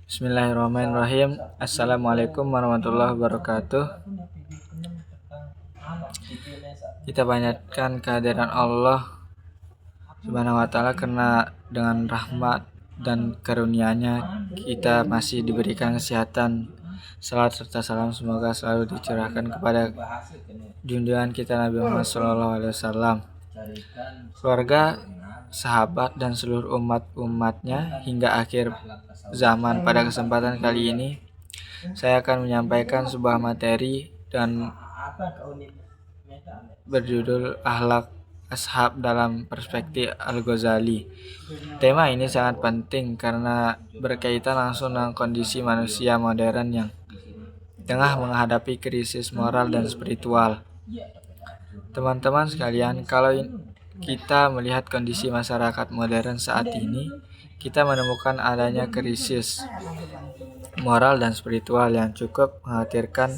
Bismillahirrahmanirrahim. Assalamualaikum warahmatullahi wabarakatuh. Kita banyakkan kehadiran Allah Subhanahu wa Ta'ala, karena dengan rahmat dan karunia-Nya kita masih diberikan kesehatan. Salat serta salam semoga selalu dicurahkan kepada junjungan kita Nabi Muhammad SAW, keluarga, sahabat, dan seluruh umatnya hingga akhir zaman. Pada kesempatan kali ini saya akan menyampaikan sebuah materi dan berjudul Akhlak Ashab dalam Perspektif Al-Ghazali. Tema ini sangat penting karena berkaitan langsung dengan kondisi manusia modern yang tengah menghadapi krisis moral dan spiritual. Teman-teman sekalian, kalau kita melihat kondisi masyarakat modern saat ini, kita menemukan adanya krisis moral dan spiritual yang cukup mengkhawatirkan.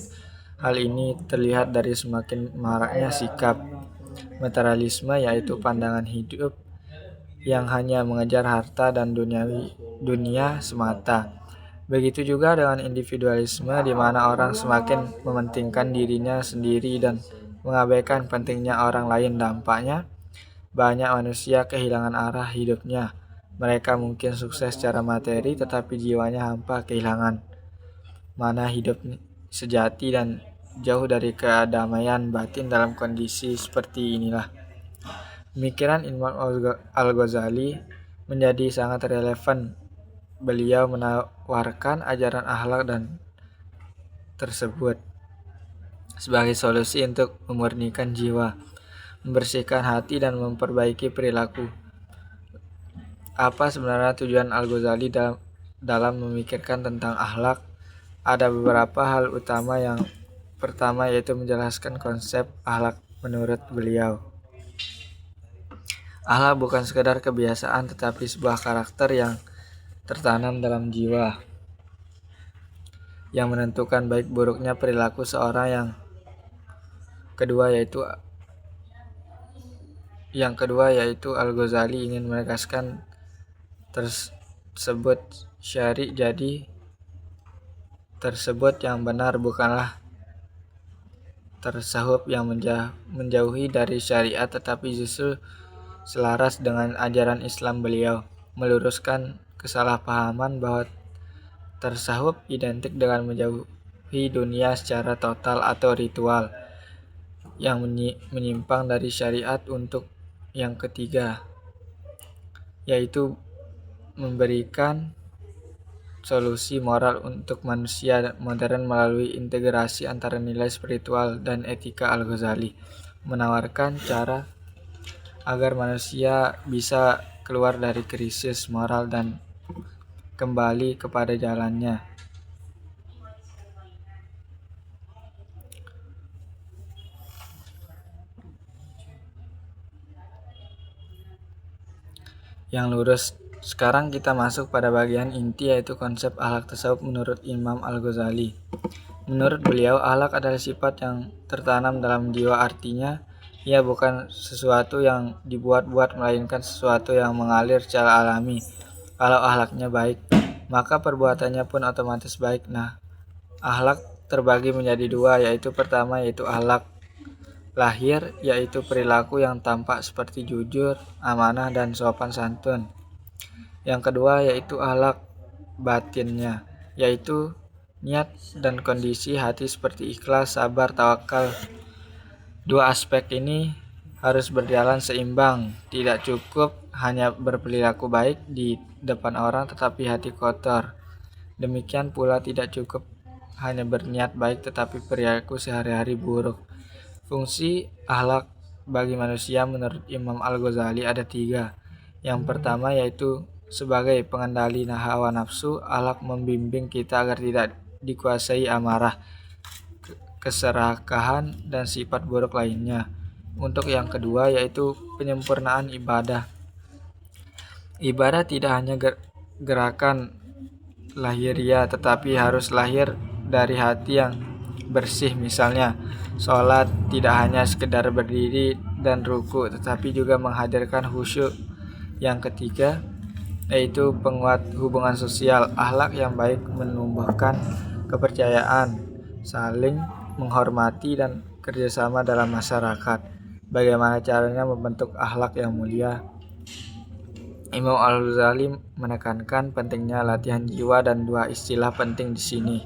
Hal ini terlihat dari semakin maraknya sikap materialisme, yaitu pandangan hidup yang hanya mengejar harta dan dunia semata. Begitu juga dengan individualisme, di mana orang semakin mementingkan dirinya sendiri dan mengabaikan pentingnya orang lain. Dampaknya, banyak manusia kehilangan arah hidupnya. Mereka mungkin sukses secara materi, tetapi jiwanya hampa, kehilangan mana hidup sejati dan jauh dari kedamaian batin. Dalam kondisi seperti inilah pemikiran Imam Al-Ghazali menjadi sangat relevan. Beliau menawarkan ajaran akhlak dan tersebut sebagai solusi untuk memurnikan jiwa, membersihkan hati, dan memperbaiki perilaku. Apa sebenarnya tujuan Al-Ghazali dalam memikirkan tentang akhlak? Ada beberapa hal utama. Yang pertama yaitu menjelaskan konsep akhlak menurut beliau. Akhlak bukan sekadar kebiasaan, tetapi sebuah karakter yang tertanam dalam jiwa, yang menentukan baik buruknya perilaku seorang. Yang kedua yaitu Al-Ghazali ingin menegaskan tersebut syari', jadi tersebut yang benar bukanlah tersahuf yang menjauhi dari syariat, tetapi justru selaras dengan ajaran Islam. Beliau meluruskan kesalahpahaman bahwa tersahuf identik dengan menjauhi dunia secara total atau ritual yang menyimpang dari syariat. Untuk yang ketiga yaitu memberikan solusi moral untuk manusia modern melalui integrasi antara nilai spiritual dan etika. Al-Ghazali menawarkan cara agar manusia bisa keluar dari krisis moral dan kembali kepada jalannya. Yang lurus. Sekarang kita masuk pada bagian inti, yaitu konsep akhlak tasawuf menurut Imam Al-Ghazali. Menurut beliau, akhlak adalah sifat yang tertanam dalam jiwa. Artinya, ia bukan sesuatu yang dibuat-buat, melainkan sesuatu yang mengalir secara alami. Kalau akhlaknya baik, maka perbuatannya pun otomatis baik. Nah, akhlak terbagi menjadi dua, yaitu pertama yaitu akhlak lahir, yaitu perilaku yang tampak seperti jujur, amanah, dan sopan santun. Yang kedua yaitu akhlak batinnya, yaitu niat dan kondisi hati seperti ikhlas, sabar, tawakal. Dua aspek ini harus berjalan seimbang. Tidak cukup hanya berperilaku baik di depan orang tetapi hati kotor. Demikian pula tidak cukup hanya berniat baik tetapi perilaku sehari-hari buruk. Fungsi akhlak bagi manusia menurut Imam Al-Ghazali ada tiga. Yang pertama yaitu sebagai pengendali hawa nafsu. Akhlak membimbing kita agar tidak dikuasai amarah, keserakahan, dan sifat buruk lainnya. Untuk yang kedua yaitu penyempurnaan ibadah. Ibadah tidak hanya gerakan lahiriah, tetapi harus lahir dari hati yang bersih. Misalnya, sholat tidak hanya sekedar berdiri dan ruku, tetapi juga menghadirkan khusyuk. Yang ketiga yaitu penguat hubungan sosial. Akhlak yang baik menumbuhkan kepercayaan, saling menghormati, dan kerjasama dalam masyarakat. Bagaimana caranya membentuk akhlak yang mulia? Imam Al-Ghazali menekankan pentingnya latihan jiwa dan dua istilah penting di sini.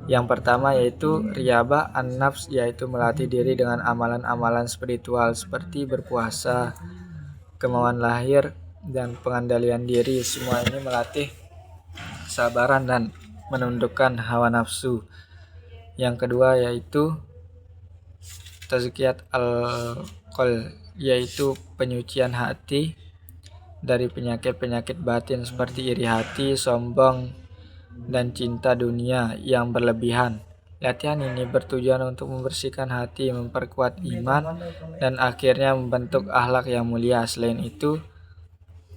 Yang pertama yaitu riyabah an-nafs, yaitu melatih diri dengan amalan-amalan spiritual seperti berpuasa, kemauan lahir, dan pengendalian diri. Semua ini melatih kesabaran dan menundukkan hawa nafsu. Yang kedua yaitu tazkiyat al-qalb, yaitu penyucian hati dari penyakit-penyakit batin seperti iri hati, sombong, dan cinta dunia yang berlebihan. Latihan ini bertujuan untuk membersihkan hati, memperkuat iman, dan akhirnya membentuk akhlak yang mulia. Selain itu,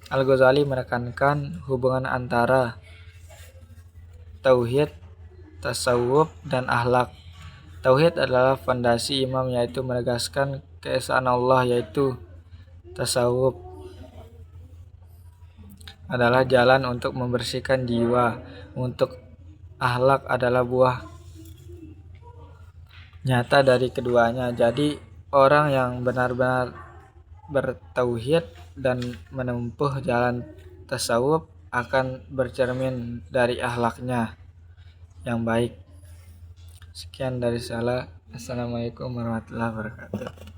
Al-Ghazali menekankan hubungan antara tauhid, tasawuf, dan akhlak. Tauhid adalah fondasi imam, yaitu menegaskan keesaan Allah, yaitu tasawuf adalah jalan untuk membersihkan jiwa. Untuk akhlak adalah buah nyata dari keduanya. Jadi orang yang benar-benar bertauhid dan menempuh jalan tasawuf akan bercermin dari akhlaknya yang baik. Sekian dari saya. Assalamualaikum warahmatullahi wabarakatuh.